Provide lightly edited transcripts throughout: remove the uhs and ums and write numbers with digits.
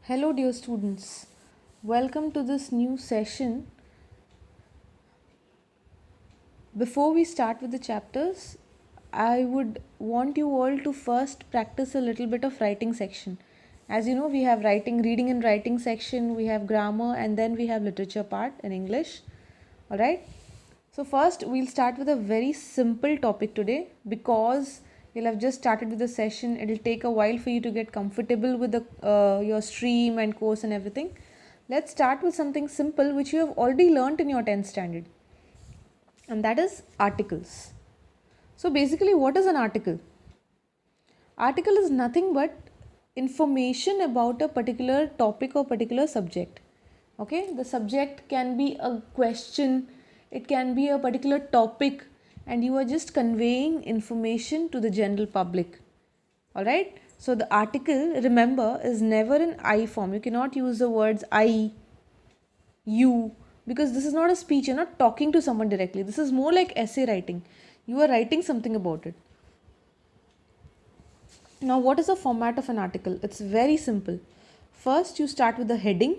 Hello, dear students. Welcome to this new session. Before we start with the chapters, I would want you all to first practice a little bit of writing section. As you know, we have reading and writing section, we have grammar, and then we have literature part in English. Alright? So, first, we'll start with a very simple topic today because you'll have just started with the session. It'll take a while for you to get comfortable with your stream and course and everything. Let's start with something simple which you have already learnt in your 10th standard, and that is articles. So, basically, what is an article? Article is nothing but information about a particular topic or particular subject. Okay, the subject can be a question, it can be a particular topic, and you are just conveying information to the general public. Alright, so the article, remember, is never in I form. You cannot use the words I, you, because this is not a speech. You're not talking to someone directly. This is more like essay writing. You are writing something about it. Now, what is the format of an article? It's very simple. First, you start with the heading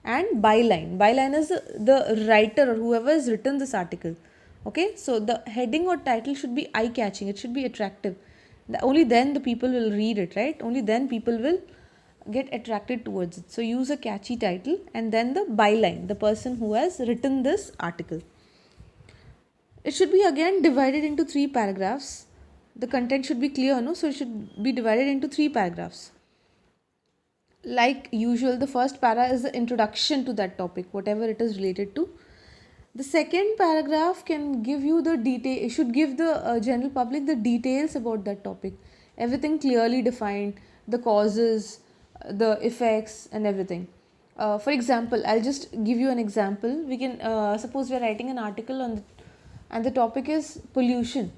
and byline. Byline is the writer or whoever has written this article. Okay, so the heading or title should be eye-catching. It should be attractive. Only then the people will read it, right? Only then people will get attracted towards it. So use a catchy title and then the byline, the person who has written this article. It should be again divided into 3 paragraphs. The content should be clear, no? So it should be divided into 3 paragraphs. Like usual, the first para is the introduction to that topic, whatever it is related to. The second paragraph can give you the detail, it should give the general public the details about that topic. Everything clearly defined, the causes, the effects and everything. For example, I'll just give you an example. We can, suppose we are writing an article on and the topic is pollution.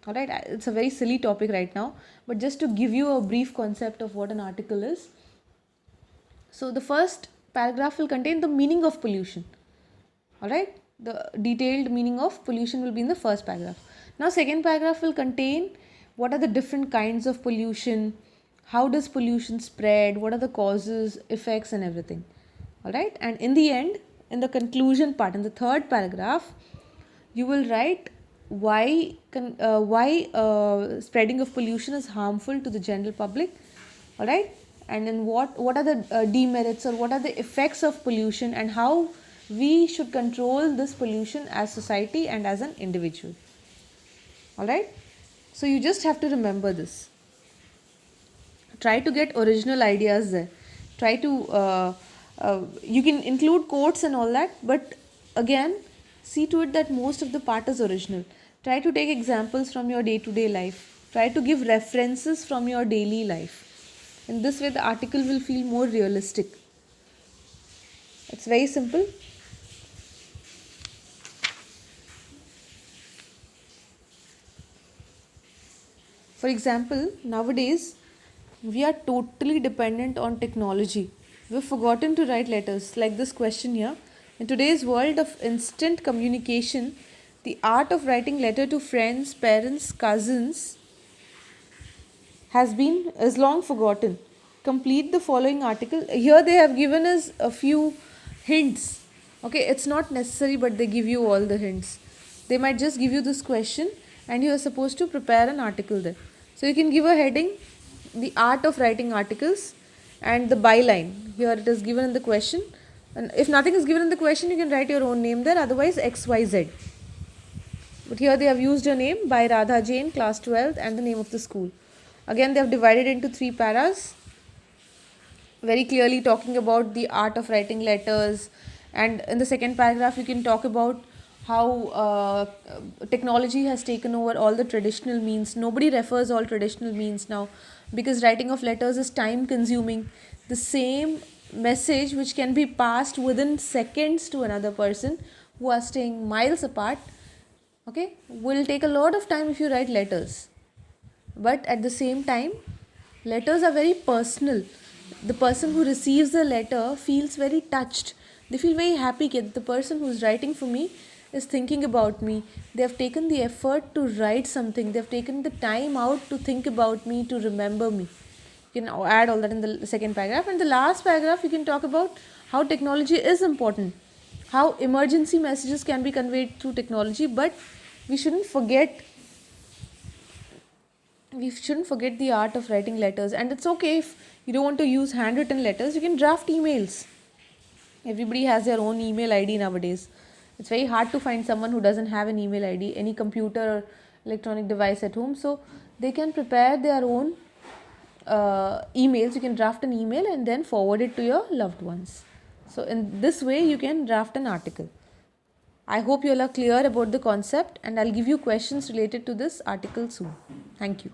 Alright, it's a very silly topic right now, but just to give you a brief concept of what an article is. So the first paragraph will contain the meaning of pollution. Alright, the detailed meaning of pollution will be in the first paragraph. Now second paragraph will contain what are the different kinds of pollution, how does pollution spread, what are the causes, effects and everything. Alright, and in the end, in the conclusion part, in the third paragraph, you will write why spreading of pollution is harmful to the general public. Alright, and then what are the demerits or what are the effects of pollution and how we should control this pollution as society and as an individual. Alright, so you just have to remember this. Try to get original ideas there. Try to you can include quotes and all that, but again, see to it that most of the part is original. Try to take examples from your day-to-day life. Try to give references from your daily life. In this way, the article will feel more realistic. It's very simple. For example, nowadays, we are totally dependent on technology. We've forgotten to write letters, like this question here. In today's world of instant communication, the art of writing letter to friends, parents, cousins is long forgotten. Complete the following article. Here they have given us a few hints. Okay, it's not necessary, but they give you all the hints. They might just give you this question and you are supposed to prepare an article there. So you can give a heading, the art of writing articles, and the byline. Here it is given in the question. And if nothing is given in the question, you can write your own name there, otherwise XYZ. But here they have used a name by Radha Jain, class 12th, and the name of the school. Again, they have divided into 3 paras, very clearly talking about the art of writing letters. And in the second paragraph, you can talk about how technology has taken over all the traditional means. Nobody refers all traditional means now because writing of letters is time consuming. The same message which can be passed within seconds to another person who are staying miles apart, okay, will take a lot of time if you write letters. But at the same time, letters are very personal. The person who receives the letter feels very touched. They feel very happy that the person who is writing for me is thinking about me. They have taken the effort to write something. They have taken the time out to think about me, to remember me. You can add all that in the second paragraph. And the last paragraph, you can talk about how technology is important, how emergency messages can be conveyed through technology, but we shouldn't forget the art of writing letters. And it's okay if you don't want to use handwritten letters, you can draft emails. Everybody has their own email ID nowadays. It's very hard to find someone who doesn't have an email ID, any computer or electronic device at home. So they can prepare their own emails. You can draft an email and then forward it to your loved ones. So in this way you can draft an article. I hope you all are clear about the concept, and I'll give you questions related to this article soon. Thank you.